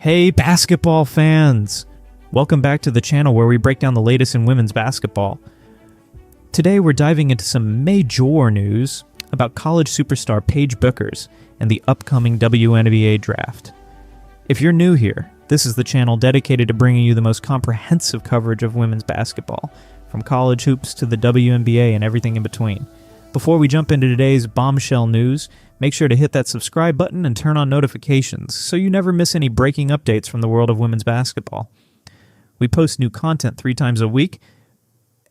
Hey basketball fans! Welcome back to the channel where we break down the latest in women's basketball. Today we're diving into some major news about college superstar Paige Bueckers and the upcoming WNBA draft. If you're new here, this is the channel dedicated to bringing you the most comprehensive coverage of women's basketball, from college hoops to the WNBA and everything in between. Before we jump into today's bombshell news, make sure to hit that subscribe button and turn on notifications so you never miss any breaking updates from the world of women's basketball. We post new content 3 times a week,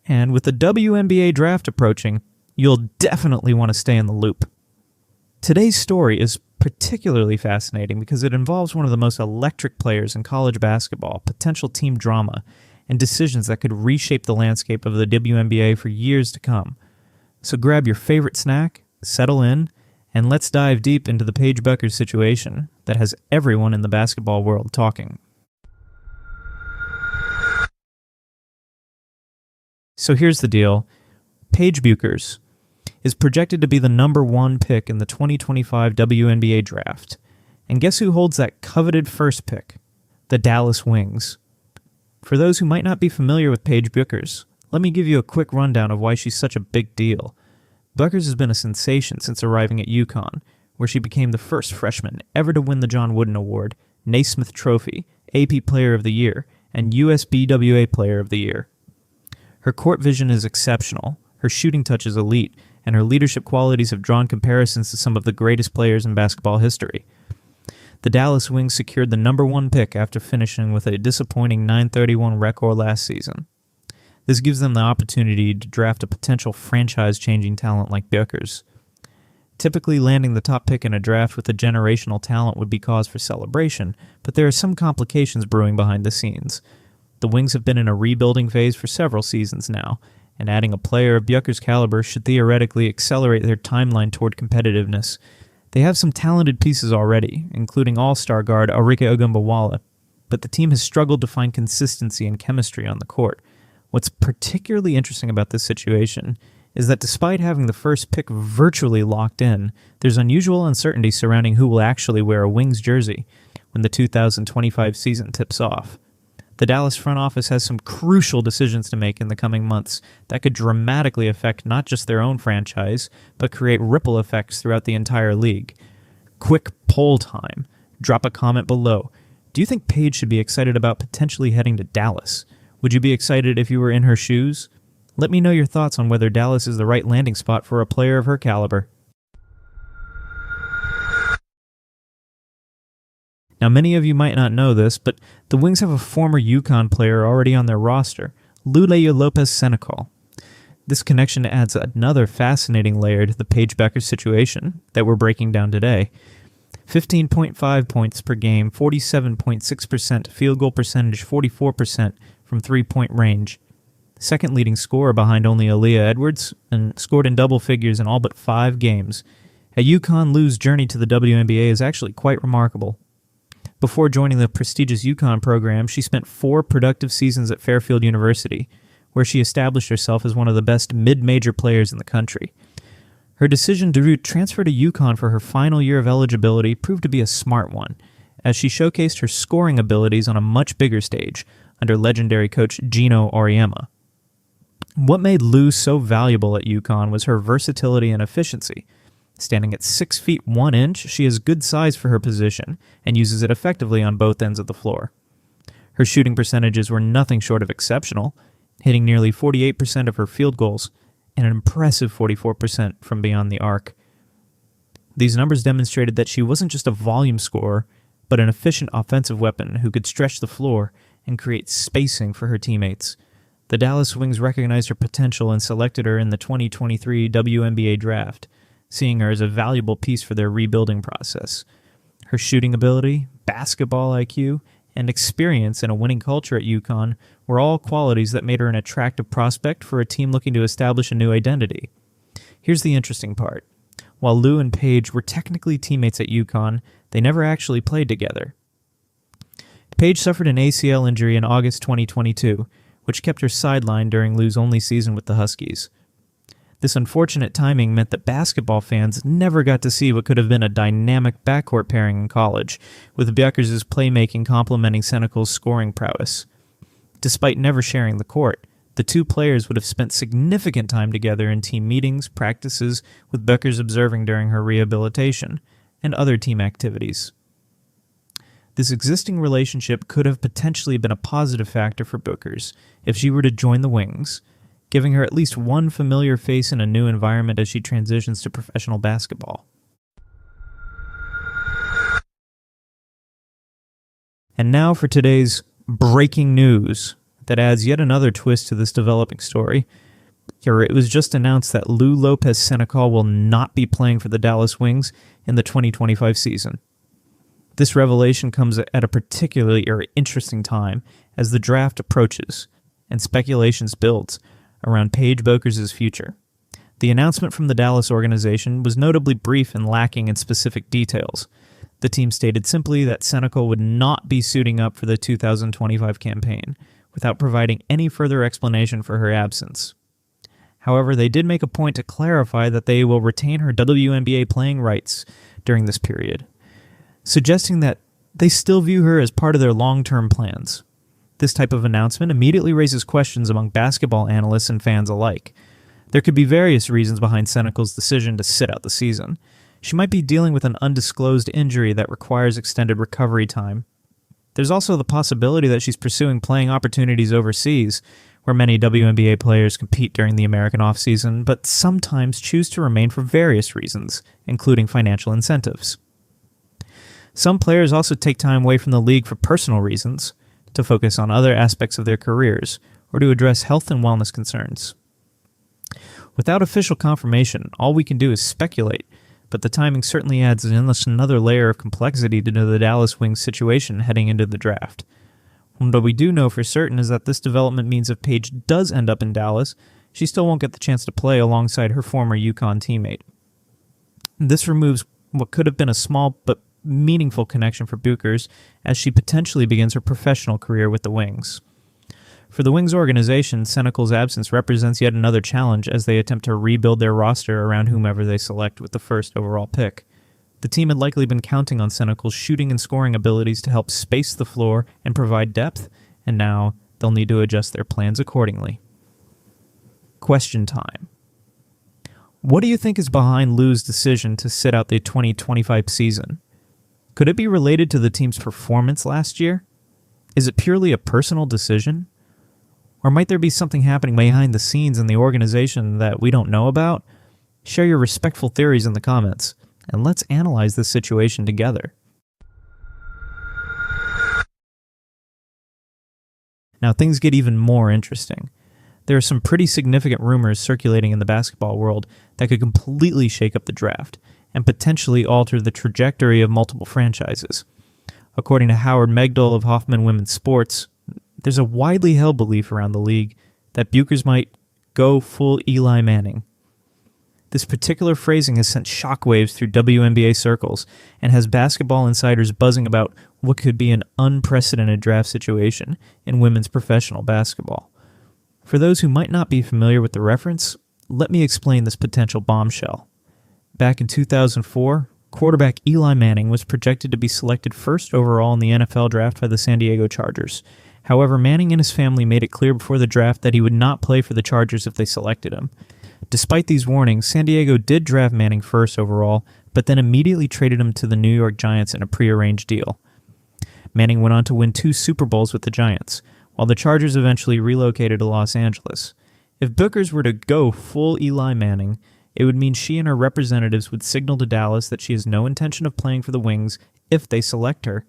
and with the WNBA draft approaching, you'll definitely want to stay in the loop. Today's story is particularly fascinating because it involves one of the most electric players in college basketball, potential team drama, and decisions that could reshape the landscape of the WNBA for years to come. So grab your favorite snack, settle in, and let's dive deep into the Paige Bueckers situation that has everyone in the basketball world talking. So here's the deal. Paige Bueckers is projected to be the number 1 pick in the 2025 WNBA draft. And guess who holds that coveted first pick? The Dallas Wings. For those who might not be familiar with Paige Bueckers, let me give you a quick rundown of why she's such a big deal. Bueckers has been a sensation since arriving at UConn, where she became the first freshman ever to win the John Wooden Award, Naismith Trophy, AP Player of the Year, and USBWA Player of the Year. Her court vision is exceptional, her shooting touch is elite, and her leadership qualities have drawn comparisons to some of the greatest players in basketball history. The Dallas Wings secured the number 1 pick after finishing with a disappointing 931 record last season. This gives them the opportunity to draft a potential franchise-changing talent like Bueckers. Typically, landing the top pick in a draft with a generational talent would be cause for celebration, but there are some complications brewing behind the scenes. The Wings have been in a rebuilding phase for several seasons now, and adding a player of Bueckers' caliber should theoretically accelerate their timeline toward competitiveness. They have some talented pieces already, including all-star guard Arike Ogunbowale, but the team has struggled to find consistency and chemistry on the court. What's particularly interesting about this situation is that despite having the first pick virtually locked in, there's unusual uncertainty surrounding who will actually wear a Wings jersey when the 2025 season tips off. The Dallas front office has some crucial decisions to make in the coming months that could dramatically affect not just their own franchise, but create ripple effects throughout the entire league. Quick poll time. Drop a comment below. Do you think Paige should be excited about potentially heading to Dallas? Would you be excited if you were in her shoes? Let me know your thoughts on whether Dallas is the right landing spot for a player of her caliber. Now, many of you might not know this, but the Wings have a former UConn player already on their roster, Lou Lopez Senechal. This connection adds another fascinating layer to the Paige Bueckers situation that we're breaking down today. 15.5 points per game, 47.6% field goal percentage, 44% from 3-point range. Second leading scorer behind only Aaliyah Edwards, and scored in double figures in all but 5 games. At UConn, Lou's journey to the WNBA is actually quite remarkable. Before joining the prestigious UConn program, she spent 4 productive seasons at Fairfield University, where she established herself as one of the best mid-major players in the country. Her decision to transfer to UConn for her final year of eligibility proved to be a smart one, as she showcased her scoring abilities on a much bigger stage under legendary coach Gino Auriemma. What made Lou so valuable at UConn was her versatility and efficiency. Standing at 6 feet 1 inch, she has good size for her position and uses it effectively on both ends of the floor. Her shooting percentages were nothing short of exceptional, hitting nearly 48% of her field goals and an impressive 44% from beyond the arc. These numbers demonstrated that she wasn't just a volume scorer, but an efficient offensive weapon who could stretch the floor and create spacing for her teammates. The Dallas Wings recognized her potential and selected her in the 2023 WNBA draft, seeing her as a valuable piece for their rebuilding process. Her shooting ability, basketball IQ, and experience in a winning culture at UConn were all qualities that made her an attractive prospect for a team looking to establish a new identity. Here's the interesting part. While Lou and Paige were technically teammates at UConn, they never actually played together. Paige suffered an ACL injury in August 2022, which kept her sidelined during Lou's only season with the Huskies. This unfortunate timing meant that basketball fans never got to see what could have been a dynamic backcourt pairing in college, with Bueckers' playmaking complementing Senechal's scoring prowess. Despite never sharing the court, the two players would have spent significant time together in team meetings, practices, with Bueckers observing during her rehabilitation, and other team activities. This existing relationship could have potentially been a positive factor for Bueckers if she were to join the Wings, giving her at least one familiar face in a new environment as she transitions to professional basketball. And now for today's breaking news that adds yet another twist to this developing story. It was just announced that Lou Lopez Senechal will not be playing for the Dallas Wings in the 2025 season. This revelation comes at a particularly interesting time as the draft approaches and speculations builds around Paige Bueckers' future. The announcement from the Dallas organization was notably brief and lacking in specific details. The team stated simply that Senechal would not be suiting up for the 2025 campaign, without providing any further explanation for her absence. However, they did make a point to clarify that they will retain her WNBA playing rights during this period, suggesting that they still view her as part of their long-term plans. This type of announcement immediately raises questions among basketball analysts and fans alike. There could be various reasons behind Senechal's decision to sit out the season. She might be dealing with an undisclosed injury that requires extended recovery time. There's also the possibility that she's pursuing playing opportunities overseas, where many WNBA players compete during the American offseason, but sometimes choose to remain for various reasons, including financial incentives. Some players also take time away from the league for personal reasons, to focus on other aspects of their careers, or to address health and wellness concerns. Without official confirmation, all we can do is speculate, but the timing certainly adds another layer of complexity to the Dallas Wings situation heading into the draft. What we do know for certain is that this development means if Paige does end up in Dallas, she still won't get the chance to play alongside her former UConn teammate. This removes what could have been a small but meaningful connection for Bueckers as she potentially begins her professional career with the Wings. For the Wings organization, Senechal's absence represents yet another challenge as they attempt to rebuild their roster around whomever they select with the first overall pick. The team had likely been counting on Senechal's shooting and scoring abilities to help space the floor and provide depth, and now they'll need to adjust their plans accordingly. Question time. What do you think is behind Lou's decision to sit out the 2025 season? Could it be related to the team's performance last year? Is it purely a personal decision? Or might there be something happening behind the scenes in the organization that we don't know about? Share your respectful theories in the comments, and let's analyze this situation together. Now things get even more interesting. There are some pretty significant rumors circulating in the basketball world that could completely shake up the draft and potentially alter the trajectory of multiple franchises. According to Howard Megdal of Hoffman Women's Sports, there's a widely held belief around the league that Bueckers might go full Eli Manning. This particular phrasing has sent shockwaves through WNBA circles and has basketball insiders buzzing about what could be an unprecedented draft situation in women's professional basketball. For those who might not be familiar with the reference, let me explain this potential bombshell. Back in 2004, quarterback Eli Manning was projected to be selected first overall in the NFL draft by the San Diego Chargers. However, Manning and his family made it clear before the draft that he would not play for the Chargers if they selected him. Despite these warnings, San Diego did draft Manning first overall, but then immediately traded him to the New York Giants in a prearranged deal. Manning went on to win 2 Super Bowls with the Giants, while the Chargers eventually relocated to Los Angeles. If Bueckers were to go full Eli Manning, it would mean she and her representatives would signal to Dallas that she has no intention of playing for the Wings if they select her,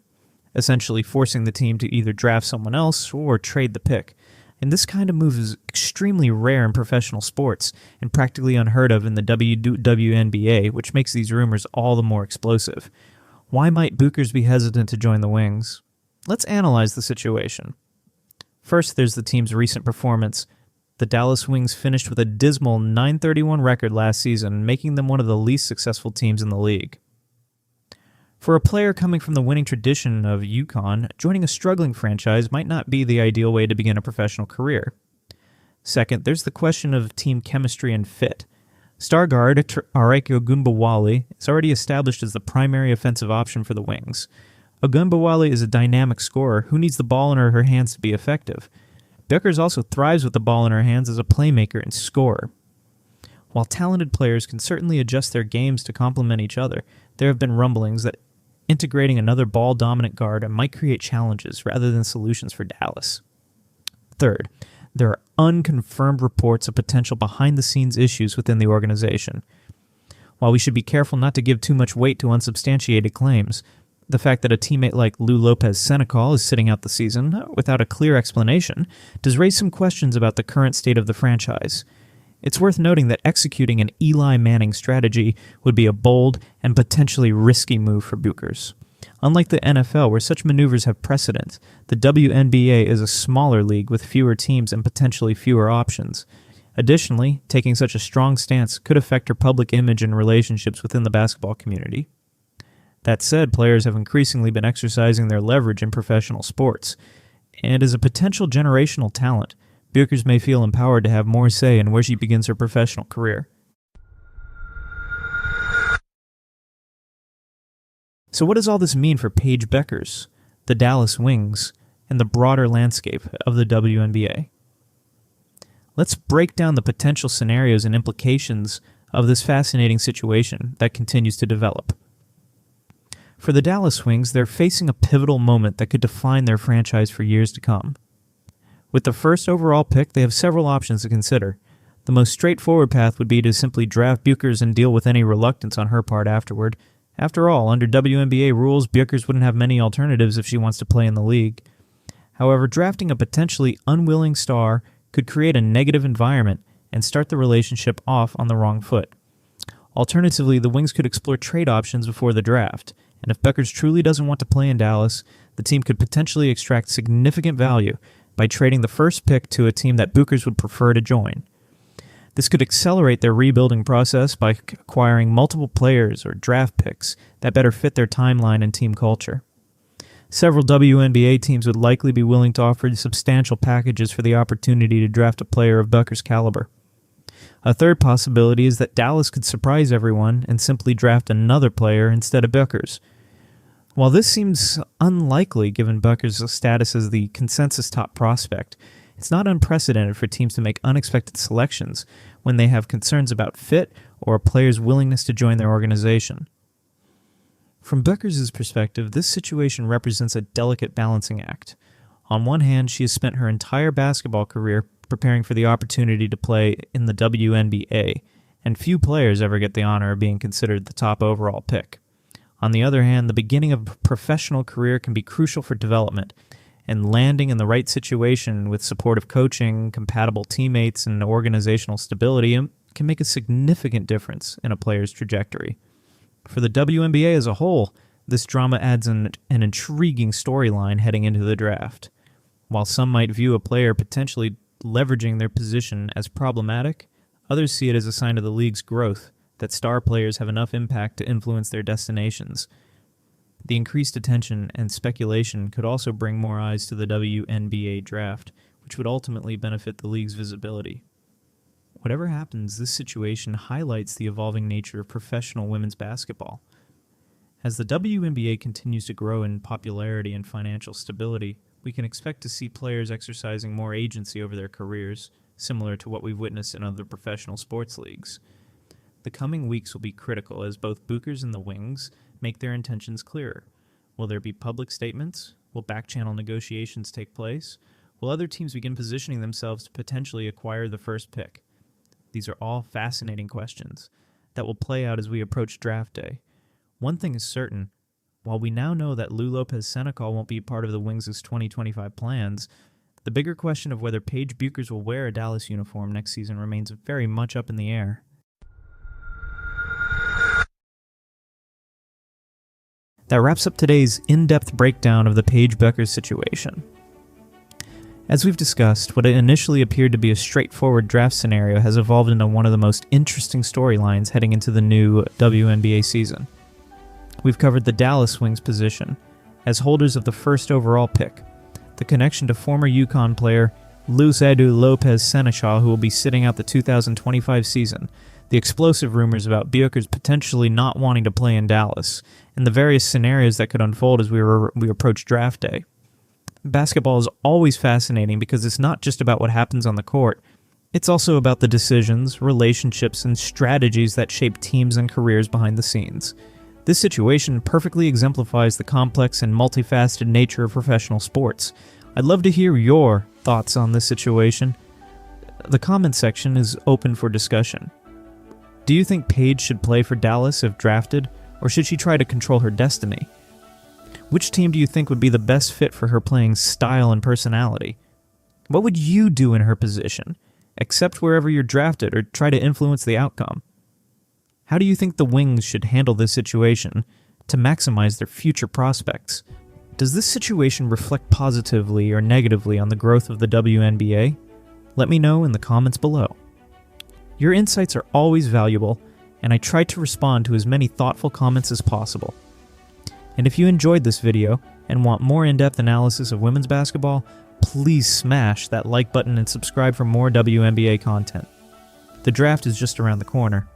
essentially forcing the team to either draft someone else or trade the pick. And this kind of move is extremely rare in professional sports and practically unheard of in the WNBA, which makes these rumors all the more explosive. Why might Bueckers be hesitant to join the Wings? Let's analyze the situation. First, there's the team's recent performance. The Dallas Wings finished with a dismal .931 record last season, making them one of the least successful teams in the league. For a player coming from the winning tradition of UConn, joining a struggling franchise might not be the ideal way to begin a professional career. Second, there's the question of team chemistry and fit, Star guard Areku Ogunbowale is already established as the primary offensive option for the Wings. Ogunbowale is a dynamic scorer who needs the ball in her hands to be effective. Bueckers also thrives with the ball in her hands as a playmaker and scorer. While talented players can certainly adjust their games to complement each other, there have been rumblings that integrating another ball-dominant guard might create challenges rather than solutions for Dallas. Third, there are unconfirmed reports of potential behind-the-scenes issues within the organization. While we should be careful not to give too much weight to unsubstantiated claims, the fact that a teammate like Lou Lopez Senechal is sitting out the season without a clear explanation does raise some questions about the current state of the franchise. It's worth noting that executing an Eli Manning strategy would be a bold and potentially risky move for Bueckers. Unlike the NFL, where such maneuvers have precedent, the WNBA is a smaller league with fewer teams and potentially fewer options. Additionally, taking such a strong stance could affect her public image and relationships within the basketball community. That said, players have increasingly been exercising their leverage in professional sports, and as a potential generational talent, Bueckers may feel empowered to have more say in where she begins her professional career. So what does all this mean for Paige Bueckers, the Dallas Wings, and the broader landscape of the WNBA? Let's break down the potential scenarios and implications of this fascinating situation that continues to develop. For the Dallas Wings, they're facing a pivotal moment that could define their franchise for years to come. With the first overall pick, they have several options to consider. The most straightforward path would be to simply draft Bueckers and deal with any reluctance on her part afterward. After all, under WNBA rules, Bueckers wouldn't have many alternatives if she wants to play in the league. However, drafting a potentially unwilling star could create a negative environment and start the relationship off on the wrong foot. Alternatively, the Wings could explore trade options before the draft, and if Bueckers truly doesn't want to play in Dallas, the team could potentially extract significant value by trading the first pick to a team that Bueckers would prefer to join. This could accelerate their rebuilding process by acquiring multiple players or draft picks that better fit their timeline and team culture. Several WNBA teams would likely be willing to offer substantial packages for the opportunity to draft a player of Bueckers' caliber. A third possibility is that Dallas could surprise everyone and simply draft another player instead of Bueckers. While this seems unlikely given Bueckers' status as the consensus top prospect, it's not unprecedented for teams to make unexpected selections when they have concerns about fit or a player's willingness to join their organization. From Bueckers' perspective, this situation represents a delicate balancing act. On one hand, she has spent her entire basketball career preparing for the opportunity to play in the WNBA, and few players ever get the honor of being considered the top overall pick. On the other hand, the beginning of a professional career can be crucial for development, and landing in the right situation with supportive coaching, compatible teammates, and organizational stability can make a significant difference in a player's trajectory. For the WNBA as a whole, this drama adds an intriguing storyline heading into the draft. While some might view a player potentially leveraging their position as problematic, others see it as a sign of the league's growth, that star players have enough impact to influence their destinations. The increased attention and speculation could also bring more eyes to the WNBA draft, which would ultimately benefit the league's visibility. Whatever happens, this situation highlights the evolving nature of professional women's basketball. As the WNBA continues to grow in popularity and financial stability, we can expect to see players exercising more agency over their careers, similar to what we've witnessed in other professional sports leagues. The coming weeks will be critical as both Bueckers and the Wings make their intentions clearer. Will there be public statements? Will back-channel negotiations take place? Will other teams begin positioning themselves to potentially acquire the first pick? These are all fascinating questions that will play out as we approach draft day. One thing is certain, while we now know that Lou Lopez Senechal won't be part of the Wings' 2025 plans, the bigger question of whether Paige Bueckers will wear a Dallas uniform next season remains very much up in the air. That wraps up today's in-depth breakdown of the Paige Bueckers situation. As we've discussed, what initially appeared to be a straightforward draft scenario has evolved into one of the most interesting storylines heading into the new WNBA season. We've covered the Dallas Wings position as holders of the first overall pick, the connection to former UConn player Lou Lopez Senechal, who will be sitting out the 2025 season, the explosive rumors about Bueckers potentially not wanting to play in Dallas, and the various scenarios that could unfold as we approach draft day. Basketball is always fascinating because it's not just about what happens on the court. It's also about the decisions, relationships, and strategies that shape teams and careers behind the scenes. This situation perfectly exemplifies the complex and multifaceted nature of professional sports. I'd love to hear your thoughts on this situation. The comment section is open for discussion. Do you think Paige should play for Dallas if drafted, or should she try to control her destiny? Which team do you think would be the best fit for her playing style and personality? What would you do in her position? Accept wherever you're drafted or try to influence the outcome? How do you think the Wings should handle this situation to maximize their future prospects? Does this situation reflect positively or negatively on the growth of the WNBA? Let me know in the comments below. Your insights are always valuable, and I try to respond to as many thoughtful comments as possible. And if you enjoyed this video and want more in-depth analysis of women's basketball, please smash that like button and subscribe for more WNBA content. The draft is just around the corner,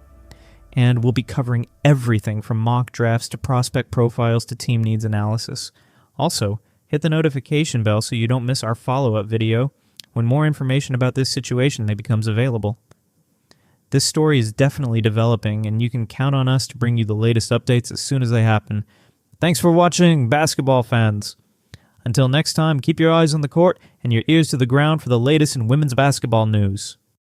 and we'll be covering everything from mock drafts to prospect profiles to team needs analysis. Also, hit the notification bell so you don't miss our follow-up video when more information about this situation becomes available. This story is definitely developing, and you can count on us to bring you the latest updates as soon as they happen. Thanks for watching, basketball fans. Until next time, keep your eyes on the court and your ears to the ground for the latest in women's basketball news.